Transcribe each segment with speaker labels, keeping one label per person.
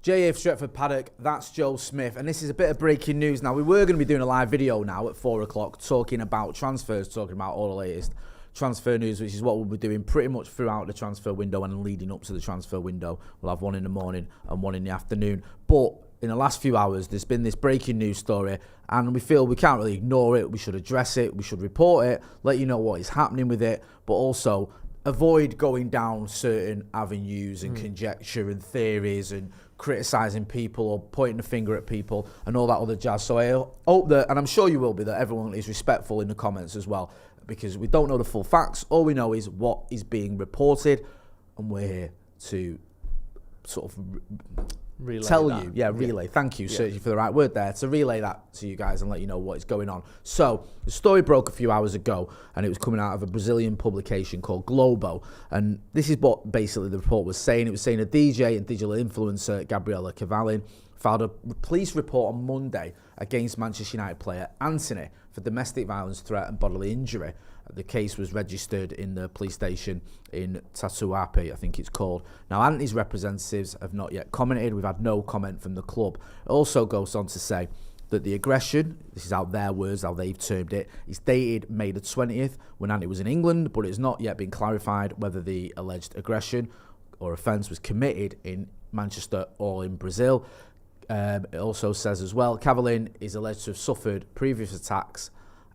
Speaker 1: JA for Stretford, Paddock, that's Joe Smith. And this is a bit of breaking news. Now, we were going to be doing a live video now at 4 o'clock talking about transfers, talking about all the latest transfer news, which is what we'll be doing pretty much throughout the transfer window and leading up to the transfer window. We'll have one in the morning and one in the afternoon. But in the last few hours, there's been this breaking news story, and we feel we can't really ignore it. We should address it. We should report it, let you know what is happening with it, but also avoid going down certain avenues and conjecture and theories and criticising people or pointing the finger at people and all that other jazz. So I hope that, and I'm sure you will be, that everyone is respectful in the comments as well, because we don't know the full facts. All we know is what is being reported, and we're here to sort of
Speaker 2: relay
Speaker 1: tell
Speaker 2: that.
Speaker 1: you. Yeah, relay. Thank you, searching for the right word there, to relay that to you guys and let you know what is going on. So the story broke a few hours ago, and it was coming out of a Brazilian publication called Globo, and this is what basically the report was saying. It was saying a DJ and digital influencer, Gabriela Cavallin, filed a police report on Monday against Manchester United player Antony for domestic violence, threat and bodily injury. The case was registered in the police station in Tatuapé, I think it's called. Now, Antony's representatives have not yet commented. We've had no comment from the club. It also goes on to say that the aggression, this is how their words, how they've termed it, is dated May the 20th when Antony was in England, but it's not yet been clarified whether the alleged aggression or offence was committed in Manchester or in Brazil. It also says as well, Cavallin is alleged to have suffered previous attacks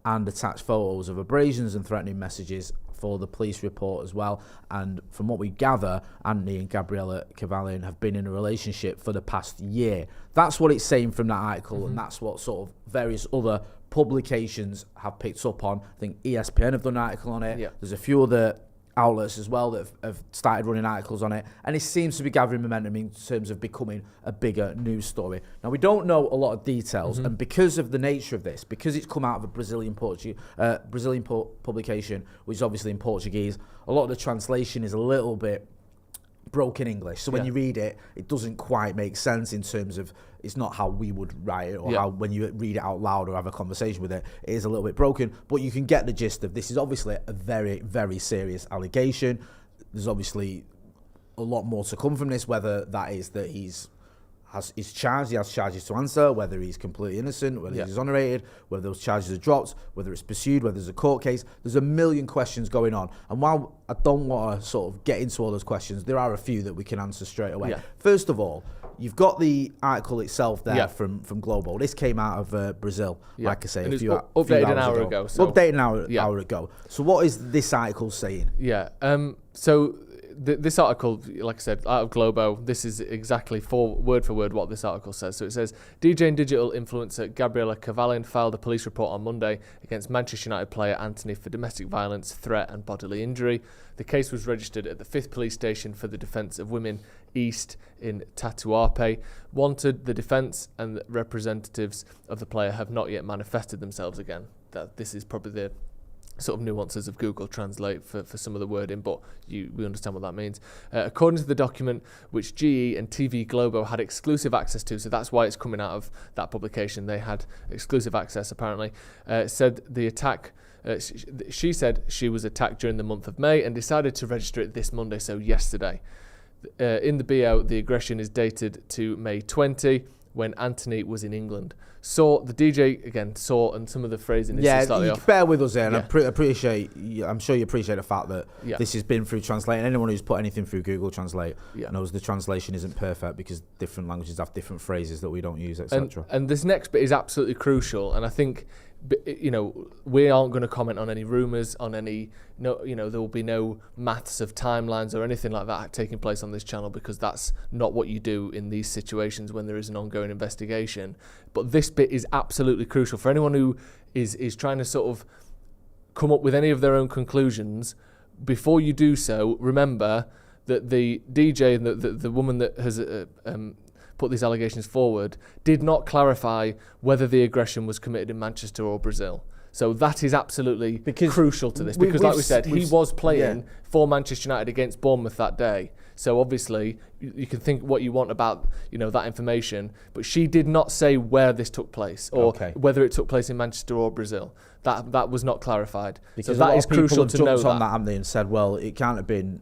Speaker 1: and attached photos of abrasions and threatening messages for the police report as well. And from what we gather, Antony and Gabriela Cavallin have been in a relationship for the past year. That's what it's saying from that article, and that's what sort of various other publications have picked up on. I think ESPN have done an article on it.
Speaker 2: Yeah.
Speaker 1: There's a few other outlets as well that have started running articles on it, and it seems to be gathering momentum in terms of becoming a bigger news story. Now, we don't know a lot of details, and because of the nature of this, because it's come out of a Brazilian publication, which is obviously in Portuguese, a lot of the translation is a little bit broken English. So when you read it, it doesn't quite make sense in terms of, it's not how we would write it, or how when you read it out loud or have a conversation with it, it is a little bit broken. But you can get the gist of this is obviously a very, very serious allegation. There's obviously a lot more to come from this, whether that is that he's charged, he has charges to answer, whether he's completely innocent, whether he's exonerated, whether those charges are dropped, whether it's pursued, whether there's a court case. There's a million questions going on. And while I don't want to sort of get into all those questions, there are a few that we can answer straight away. Yeah. First of all, you've got the article itself there from Globo. This came out of Brazil, like I say,
Speaker 2: and
Speaker 1: a few
Speaker 2: updated an hour ago. So.
Speaker 1: Updated an hour ago. So what is this article saying?
Speaker 2: Yeah. So this article, like I said, out of Globo, this is exactly word for word what this article says. So it says, DJ and digital influencer Gabriela Cavallin filed a police report on Monday against Manchester United player Antony for domestic violence, threat and bodily injury. The case was registered at the 5th Police Station for the Defence of Women East in Tatuapé. Wanted, the defence and the representatives of the player have not yet manifested themselves again. This is probably the sort of nuances of Google Translate for some of the wording, but we understand what that means. According to the document, which GE and TV Globo had exclusive access to, so that's why it's coming out of that publication, they had exclusive access apparently, said the attack, she said she was attacked during the month of May and decided to register it this Monday, so yesterday. In the BO, the aggression is dated to May 20, when Antony was in England. Saw the DJ again, and some of the phrasing is slightly off.
Speaker 1: Bear with us there, and I'm sure you appreciate the fact that this has been through translate. Anyone who's put anything through Google Translate knows the translation isn't perfect because different languages have different phrases that we don't use, etc.
Speaker 2: And this next bit is absolutely crucial, and I think, you know, we aren't going to comment on any rumours, on any, there will be no maths of timelines or anything like that taking place on this channel, because that's not what you do in these situations when there is an ongoing investigation. But this bit is absolutely crucial for anyone who is trying to sort of come up with any of their own conclusions. Before you do so, remember that the DJ and the woman that has put these allegations forward did not clarify whether the aggression was committed in Manchester or Brazil. So that is absolutely crucial to this, because like we said, he was playing for Manchester United against Bournemouth that day. So obviously you can think what you want about that information, but she did not say where this took place or whether it took place in Manchester or Brazil. That was not clarified.
Speaker 1: Because
Speaker 2: so that is crucial to know
Speaker 1: on that, haven't they, and said, well, it can't have been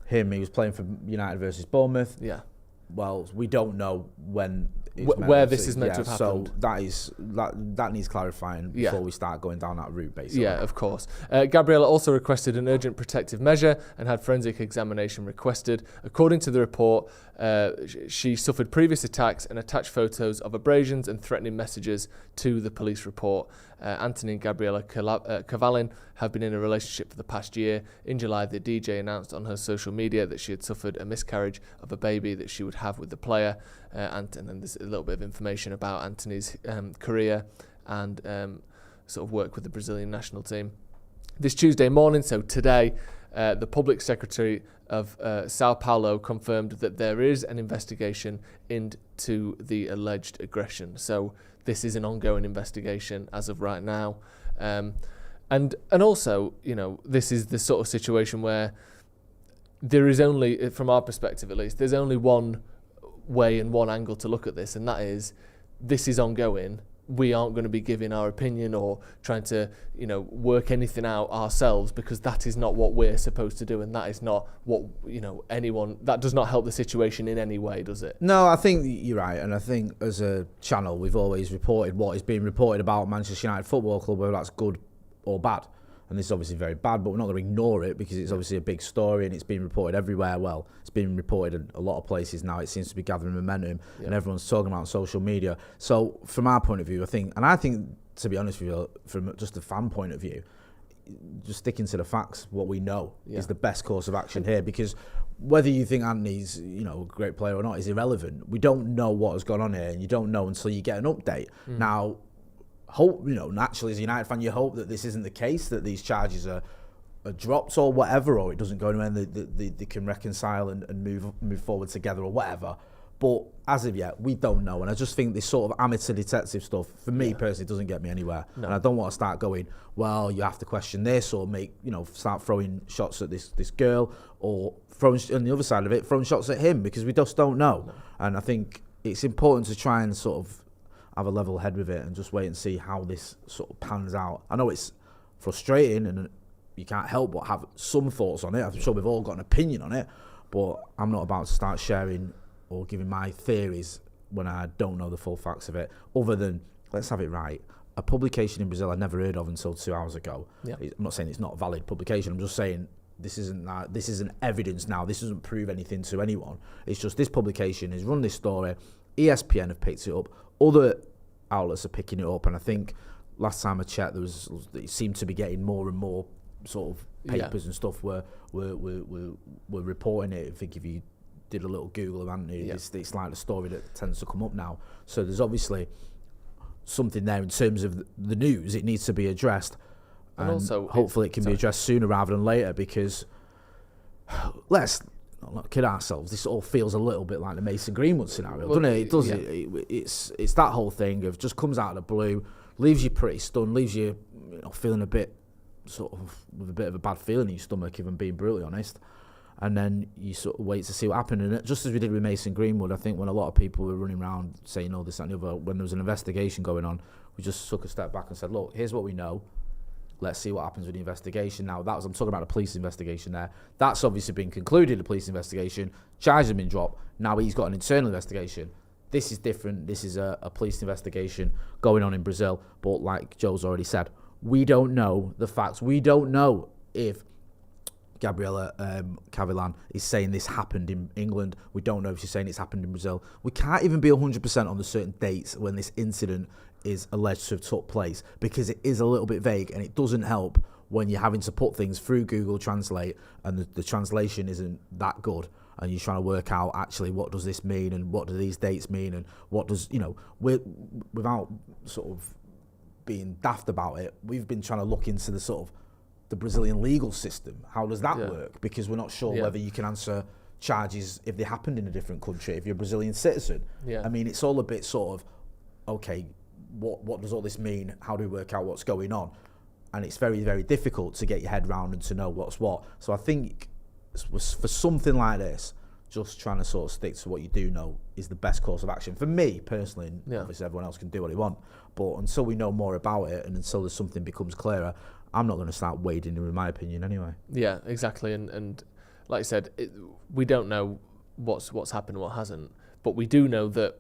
Speaker 1: him. He was playing for United versus Bournemouth.
Speaker 2: Yeah.
Speaker 1: well, we don't know when
Speaker 2: where this is meant to have happened.
Speaker 1: So that needs clarifying before we start going down that route, basically.
Speaker 2: Yeah, of course. Gabriella also requested an urgent protective measure and had forensic examination requested. According to the report, she suffered previous attacks and attached photos of abrasions and threatening messages to the police report. Antony and Gabriella Cavalin have been in a relationship for the past year. In July, the DJ announced on her social media that she had suffered a miscarriage of a baby that she would have with the player. And then there's a little bit of information about Antony's career and sort of work with the Brazilian national team. This Tuesday morning, so today, the public secretary of Sao Paulo confirmed that there is an investigation into the alleged aggression. So this is an ongoing investigation as of right now. And also, this is the sort of situation where there is only, from our perspective at least, there's only one way and one angle to look at this, and that is, this is ongoing. We aren't going to be giving our opinion or trying to, work anything out ourselves, because that is not what we're supposed to do, and that is not what, that does not help the situation in any way, does it?
Speaker 1: No, I think you're right, and I think as a channel, we've always reported what is being reported about Manchester United Football Club, whether that's good or bad. And this is obviously very bad, but we're not going to ignore it because it's obviously a big story and it's being reported everywhere. Well, it's being reported in a lot of places now. It seems to be gathering momentum and everyone's talking about it on social media. So from our point of view, I think, to be honest with you, from just a fan point of view, just sticking to the facts, what we know is the best course of action here, because whether you think Antony's, a great player or not is irrelevant. We don't know what has gone on here, and you don't know until you get an update. Now, naturally as a United fan, you hope that this isn't the case, that these charges are dropped or whatever, or it doesn't go anywhere and they can reconcile and move forward together or whatever. But as of yet, we don't know. And I just think this sort of amateur detective stuff, for me personally, doesn't get me anywhere. No. And I don't want to start going, well, you have to question this, or start throwing shots at this girl, or throwing, on the other side of it, throwing shots at him, because we just don't know. No. And I think it's important to try and sort of have a level head with it and just wait and see how this sort of pans out. I know it's frustrating and you can't help but have some thoughts on it. I'm sure we've all got an opinion on it, but I'm not about to start sharing or giving my theories when I don't know the full facts of it, other than, let's have it right, a publication in Brazil I never heard of until 2 hours ago. Yeah. I'm not saying it's not a valid publication, I'm just saying this isn't evidence now, this doesn't prove anything to anyone. It's just this publication has run this story, ESPN have picked it up, other outlets are picking it up, and I think last time I checked, it seemed to be getting more and more sort of papers and stuff were reporting it. I think if you did a little Google of Antony, it's like the story that tends to come up now. So there's obviously something there in terms of the news. It needs to be addressed, and also hopefully it can be addressed sooner rather than later, because let's not kid ourselves, this all feels a little bit like the Mason Greenwood scenario, doesn't it? It does. It's that whole thing of just comes out of the blue, leaves you pretty stunned, leaves you, feeling a bit sort of with a bit of a bad feeling in your stomach, if I'm being brutally honest. And then you sort of wait to see what happened. And just as we did with Mason Greenwood, I think when a lot of people were running around saying this, that, and the other, when there was an investigation going on, we just took a step back and said, look, here's what we know. Let's see what happens with the investigation. Now, I'm talking about a police investigation there. That's obviously been concluded, the police investigation. Charges have been dropped. Now he's got an internal investigation. This is different. This is a police investigation going on in Brazil. But like Joe's already said, we don't know the facts. We don't know if Gabriella Cavalin is saying this happened in England. We don't know if she's saying it's happened in Brazil. We can't even be 100% on the certain dates when this incident is alleged to have took place, because it is a little bit vague, and it doesn't help when you're having to put things through Google Translate and the translation isn't that good, and you're trying to work out actually what does this mean and what do these dates mean and what does, without sort of being daft about it, we've been trying to look into the sort of the Brazilian legal system. How does that work? Because we're not sure whether you can answer charges if they happened in a different country, if you're a Brazilian citizen. Yeah. I mean, it's all a bit sort of, okay, what does all this mean? How do we work out what's going on? And it's very, very difficult to get your head round and to know what's what. So I think for something like this, just trying to sort of stick to what you do know is the best course of action. For me, personally, and obviously everyone else can do what they want, but until we know more about it and until there's something becomes clearer, I'm not going to start wading in, my opinion, anyway.
Speaker 2: Yeah, exactly. And like I said, we don't know what's happened and what hasn't. But we do know that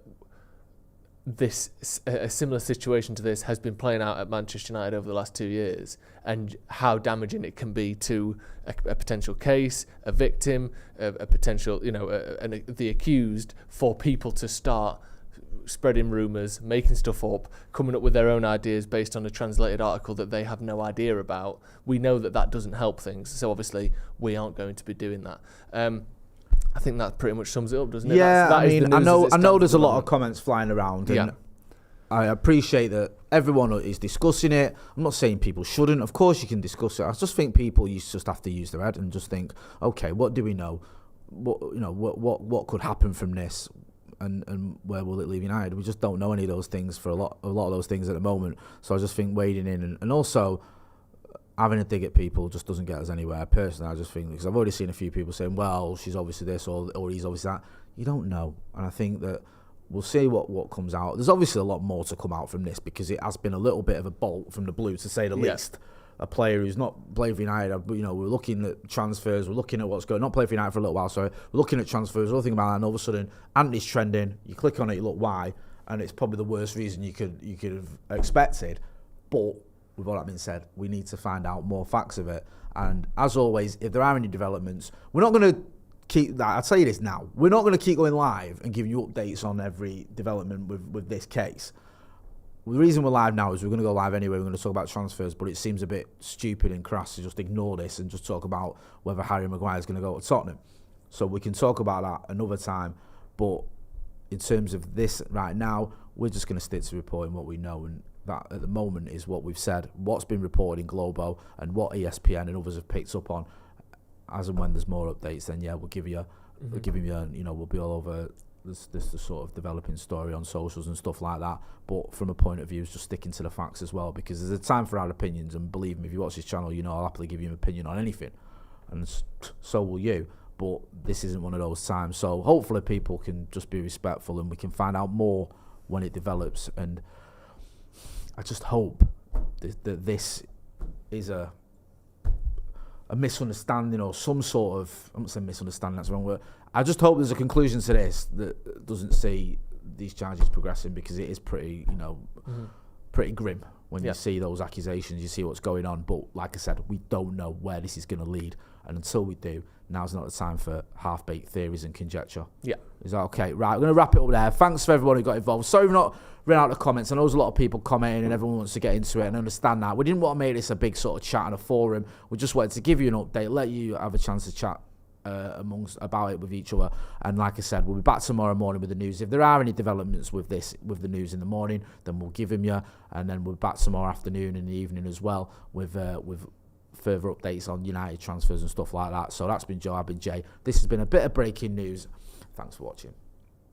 Speaker 2: a similar situation to this has been playing out at Manchester United over the last 2 years, and how damaging it can be to a potential case, a victim, a potential, the accused, for people to start spreading rumours, making stuff up, coming up with their own ideas based on a translated article that they have no idea about. We know that doesn't help things, so obviously we aren't going to be doing that. I think that pretty much sums it up, doesn't it?
Speaker 1: Yeah, I know there's a lot of comments flying around, and I appreciate that everyone is discussing it. I'm not saying people shouldn't. Of course you can discuss it. I just think people just have to use their head and just think, okay, what do we know? What could happen from this? And where will it leave United? We just don't know any of those things for a lot of those things at the moment. So I just think wading in and also having a dig at people just doesn't get us anywhere. Personally, I just think, because I've already seen a few people saying, well, she's obviously this or he's obviously that. You don't know. And I think that we'll see what comes out. There's obviously a lot more to come out from this, because it has been a little bit of a bolt from the blue, to say the least. A player who's not played for United, we're looking at transfers, we're looking at what's going on. Not played for United for a little while, sorry. We're looking at transfers, we're looking about that, and all of a sudden, Antony's trending. You click on it, you look why, and it's probably the worst reason you could have expected. But with all that being said, we need to find out more facts of it. And as always, if there are any developments, we're not going to keep that. I'll tell you this now. We're not going to keep going live and giving you updates on every development with this case. The reason we're live now is we're going to go live anyway. We're going to talk about transfers, but it seems a bit stupid and crass to just ignore this and just talk about whether Harry Maguire is going to go to Tottenham. So we can talk about that another time. But in terms of this right now, we're just going to stick to reporting what we know, and that at the moment is what we've said, what's been reported in Globo, and what ESPN and others have picked up on. As and when there's more updates, then we'll give you, we'll be all over this sort of developing story on socials and stuff like that. But from a point of view, it's just sticking to the facts as well, because there's a time for our opinions, and believe me, if you watch this channel, I'll happily give you an opinion on anything, and so will you. But this isn't one of those times, so hopefully people can just be respectful, and we can find out more when it develops. And I just hope that this is a misunderstanding, or some sort of, I'm not saying misunderstanding, that's the wrong word. I just hope there's a conclusion to this that doesn't see these charges progressing, because it is pretty, pretty grim when you see those accusations, you see what's going on. But like I said, we don't know where this is going to lead, and until we do, now's not the time for half-baked theories and conjecture. Yeah. Is that okay? Right, we're going to wrap it up there. Thanks for everyone who got involved. Sorry we've not ran out of comments. I know there's a lot of people commenting and everyone wants to get into it, and I understand that. We didn't want to make this a big sort of chat and a forum. We just wanted to give you an update, let you have a chance to chat about it with each other. And like I said, we'll be back tomorrow morning with the news. If there are any developments with the news in the morning, then we'll give them you, and then we're back tomorrow afternoon and the evening as well with further updates on United transfers and stuff like that. So that's been Joe, I've been Jay. This has been a bit of breaking news. Thanks for watching.